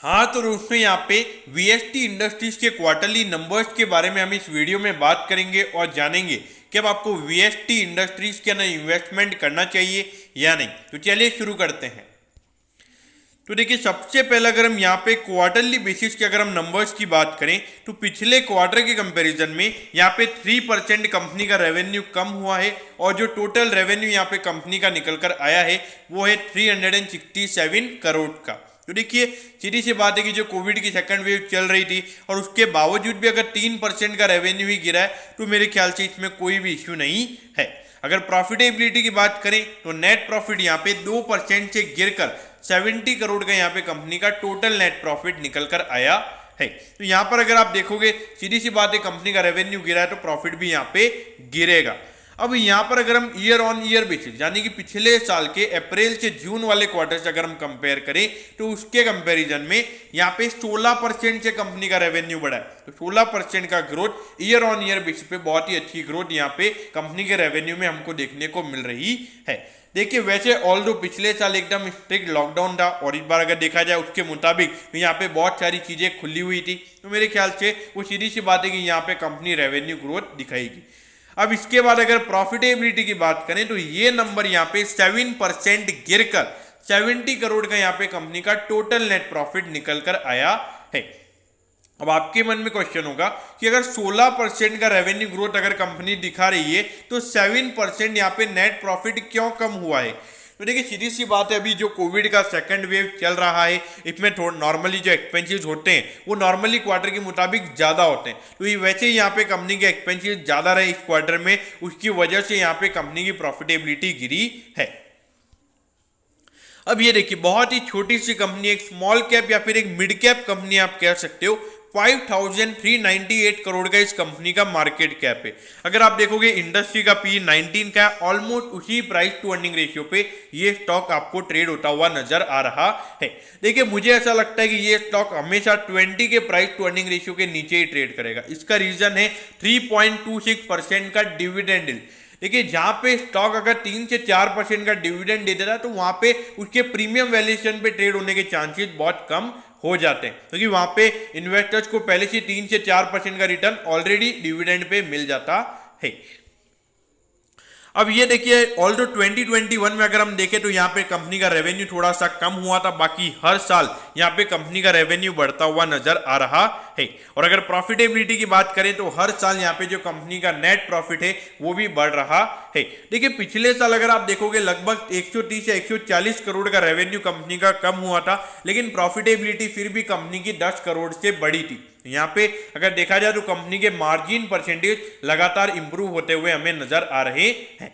हाँ तो दोस्तों यहाँ पे वीएसटी इंडस्ट्रीज के क्वार्टरली नंबर्स के बारे में हम इस वीडियो में बात करेंगे और जानेंगे कि अब आपको वीएसटी इंडस्ट्रीज के अंदर इन्वेस्टमेंट करना चाहिए या नहीं। तो चलिए शुरू करते हैं। तो देखिए सबसे पहले अगर हम यहाँ पे क्वार्टरली बेसिस के अगर हम नंबर्स की बात करें तो पिछले क्वार्टर के कंपैरिजन में यहाँ पे 3% कंपनी का रेवेन्यू कम हुआ है और जो टोटल रेवेन्यू यहाँ पे कंपनी का निकल कर आया है वो है 367 करोड़ का। तो देखिए सीधी सी बात है कि जो कोविड की सेकंड वेव चल रही थी और उसके बावजूद भी अगर 3% का रेवेन्यू ही गिरा है तो मेरे ख्याल से इसमें कोई भी इश्यू नहीं है। अगर प्रॉफिटेबिलिटी की बात करें तो नेट प्रॉफिट यहाँ पे 2% से गिरकर 70 करोड़ का यहाँ पे कंपनी का टोटल नेट प्रॉफिट निकल कर आया है। तो यहाँ पर अगर आप देखोगे सीधी सी बात है कंपनी का रेवेन्यू गिरा है तो प्रॉफिट भी यहाँ पे गिरेगा। अब यहाँ पर अगर हम ईयर ऑन ईयर बेसिस यानी कि पिछले साल के अप्रैल से जून वाले क्वार्टर से अगर हम कंपेयर करें तो उसके कंपैरिजन में यहाँ पे 16% से कंपनी का रेवेन्यू बढ़ा है। तो 16% का growth year on year basis पे बहुत ही अच्छी ग्रोथ यहाँ पे कंपनी के रेवेन्यू में हमको देखने को मिल रही है। देखिए वैसे ऑल दो पिछले साल एकदम स्ट्रिक्ट लॉकडाउन था और इस बार अगर देखा जाए उसके मुताबिक तो यहाँ पे बहुत सारी चीजें खुली हुई थी। तो मेरे ख्याल से वो सीधी सी बात है कि यहाँ पे कंपनी रेवेन्यू ग्रोथ दिखाएगी। अब इसके बाद अगर प्रॉफिटेबिलिटी की बात करें तो ये नंबर यहाँ पे 7% गिरकर 70 करोड़ का यहाँ पे कंपनी का टोटल नेट प्रॉफिट निकल कर आया है। अब आपके मन में क्वेश्चन होगा कि अगर 16% का रेवेन्यू ग्रोथ अगर कंपनी दिखा रही है तो 7% यहाँ पे नेट प्रॉफिट क्यों कम हुआ है। तो देखिए सीधी सी बात है अभी जो कोविड का सेकंड वेव चल रहा है इसमें थोड़ा नॉर्मली जो एक्सपेंसेस होते हैं वो नॉर्मली क्वार्टर के मुताबिक ज़्यादा होते हैं। तो ये वैसे ही यहाँ पे कंपनी के एक्सपेंसेस ज़्यादा रहे इस क्वार्टर में, उसकी वजह से यहाँ पे कंपनी की प्रॉफिटेबिलिटी गिरी है। अब ये देखिए बहुत ही छोटी सी कंपनी, एक स्मॉल कैप या फिर एक मिड कैप कंपनी आप कह सकते हो, 5398 करोड़ का इस कंपनी का मार्केट कैप है। अगर आप देखोगे इंडस्ट्री का पी 19 का, ऑलमोस्ट उसी प्राइस टू अर्निंग रेशियो पे ये स्टॉक आपको ट्रेड होता हुआ नजर आ रहा है। देखिए मुझे ऐसा लगता है कि ये स्टॉक हमेशा 20 के प्राइस टू अर्निंग रेशियो के नीचे ही ट्रेड करेगा। इसका रीजन है 3.26% का डिविडेंड यील्ड। देखिए जहां पे स्टॉक अगर 3 से 4% का डिविडेंड दे देता है तो वहां पे उसके प्रीमियम वैल्यूएशन पे ट्रेड होने के चांसेस बहुत कम हो जाते हैं, क्योंकि वहां पे इन्वेस्टर्स को पहले से 3 से 4% का रिटर्न ऑलरेडी डिविडेंड पे मिल जाता है। अब ये देखिए ऑल्दो 2021 में अगर हम देखें तो यहाँ पे कंपनी का रेवेन्यू थोड़ा सा कम हुआ था, बाकी हर साल यहाँ पे कंपनी का रेवेन्यू बढ़ता हुआ नजर आ रहा है। और अगर प्रॉफिटेबिलिटी की बात करें तो हर साल यहाँ पे जो कंपनी का नेट प्रॉफिट है वो भी बढ़ रहा है। देखिए पिछले साल अगर आप देखोगे लगभग 130 से 140 करोड़ का रेवेन्यू कंपनी का कम हुआ था, लेकिन प्रॉफिटेबिलिटी फिर भी कंपनी की 10 करोड़ से बढ़ी थी। यहाँ पे अगर देखा जाए तो कंपनी के मार्जिन परसेंटेज लगातार इंप्रूव होते हुए हमें नजर आ रहे हैं।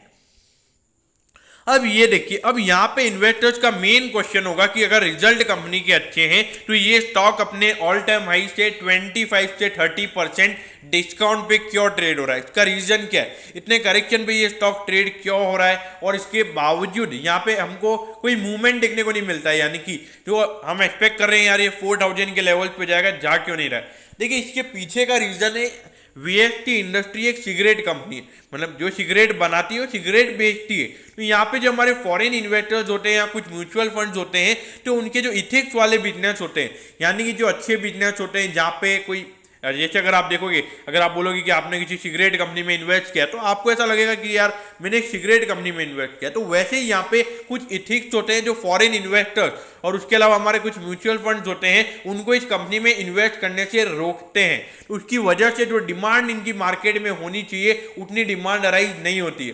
अब ये देखिए अब यहाँ पे इन्वेस्टर्स का मेन क्वेश्चन होगा कि अगर रिजल्ट कंपनी के अच्छे हैं तो ये स्टॉक अपने ऑल टाइम हाई से 25 से 30% डिस्काउंट पे क्यों ट्रेड हो रहा है। इसका रीजन क्या है, इतने करेक्शन पे ये स्टॉक ट्रेड क्यों हो रहा है और इसके बावजूद यहाँ पे हमको कोई मूवमेंट देखने को नहीं मिलता है, यानी कि जो हम एक्सपेक्ट कर रहे हैं यार ये 4000 के लेवल पे जाएगा, जा क्यों नहीं रहा है। देखिए इसके पीछे का रीजन है वीएसटी इंडस्ट्री एक सिगरेट कंपनी है, मतलब जो सिगरेट बनाती है वो सिगरेट बेचती है। तो यहाँ पे जो हमारे फॉरेन इन्वेस्टर्स होते हैं या कुछ म्यूचुअल फंड्स होते हैं तो उनके जो इथिक्स वाले बिजनेस होते हैं, यानी कि जो अच्छे बिजनेस होते हैं जहाँ पे कोई जैसे अगर आप देखोगे अगर आप बोलोगे कि आपने किसी सिगरेट कंपनी में इन्वेस्ट किया तो आपको ऐसा लगेगा कि यार मैंने एक सिगरेट कंपनी में इन्वेस्ट किया। तो वैसे ही यहाँ पे कुछ इथिक्स होते हैं जो फॉरेन इन्वेस्टर्स और उसके अलावा हमारे कुछ म्यूचुअल फंड्स होते हैं उनको इस कंपनी में इन्वेस्ट करने से रोकते हैं। तो उसकी वजह से जो डिमांड इनकी मार्केट में होनी चाहिए उतनी डिमांड अराइज नहीं होती है।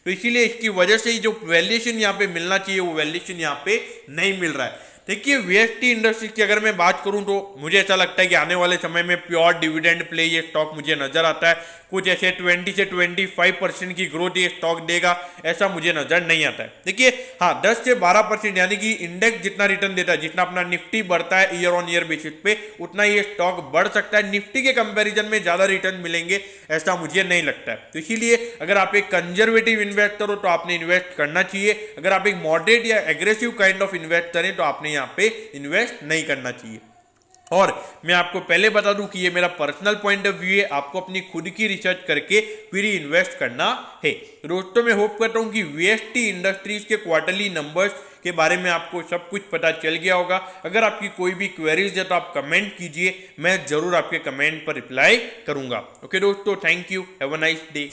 तो इसीलिए इसकी वजह से ही जो वैल्यूएशन यहाँ पे मिलना चाहिए वो वैल्यूएशन यहाँ पे नहीं मिल रहा है। देखिए वीएसटी इंडस्ट्रीज की अगर मैं बात करूं तो मुझे ऐसा लगता है कि आने वाले समय में प्योर डिविडेंड प्ले ये स्टॉक मुझे नजर आता है। कुछ ऐसे 20 से 25% की ग्रोथ ये स्टॉक देगा ऐसा मुझे नजर नहीं आता है। देखिए हाँ 10 से 12% यानी कि इंडेक्स जितना रिटर्न देता है, जितना अपना निफ्टी बढ़ता है ईयर ऑन ईयर बेसिस पे उतना ये स्टॉक बढ़ सकता है। निफ्टी के कंपेरिजन में ज्यादा रिटर्न मिलेंगे ऐसा मुझे नहीं लगता है। तो इसीलिए अगर आप एक कंजर्वेटिव इन्वेस्टर हो तो आपने इन्वेस्ट करना चाहिए। अगर आप एक मॉडरेट या एग्रेसिव काइंड ऑफ इन्वेस्टर हैं तो आपने यहाँ पे इन्वेस्ट नहीं करना चाहिए। और मैं आपको पहले बता दूं कि ये मेरा पर्सनल पॉइंट ऑफ व्यू है, आपको अपनी खुद की रिसर्च करके फिर ही इन्वेस्ट करना है। दोस्तों मैं होप करता हूं कि वीएसटी इंडस्ट्रीज के क्वार्टरली नंबर्स के बारे में आपको सब कुछ पता चल गया होगा। अगर आपकी कोई भी क्वेरीज है तो आप कमेंट कीजिए, मैं जरूर आपके कमेंट पर रिप्लाई करूंगा। ओके दोस्तों, thank you, have a nice day.